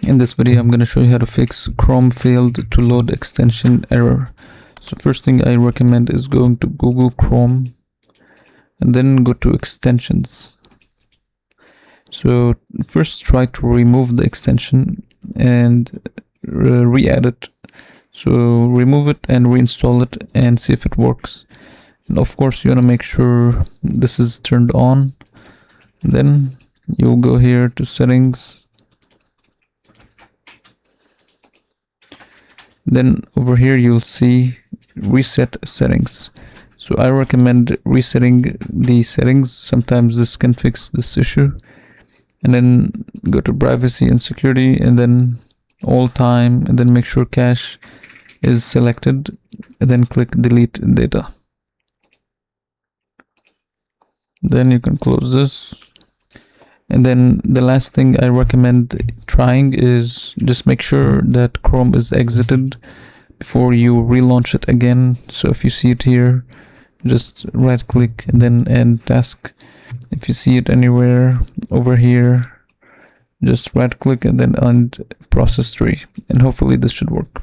In this video, I'm going to show you how to fix Chrome failed to load extension error. So first thing I recommend is going to Google Chrome and then go to extensions. So first try to remove the extension and re-add it. So remove it and reinstall it and see if it works. And of course you want to make sure this is turned on. Then you'll go here to settings. Then over here you'll see reset settings. So I recommend resetting the settings. Sometimes this can fix this issue. And then go to privacy and security and then all time, and then make sure cache is selected, and then click delete data. Then you can close this. And then the last thing I recommend trying is just make sure that Chrome is exited before you relaunch it again. So if you see it here, just right click and then end task. If you see it anywhere over here, just right click and then end process tree, and hopefully this should work.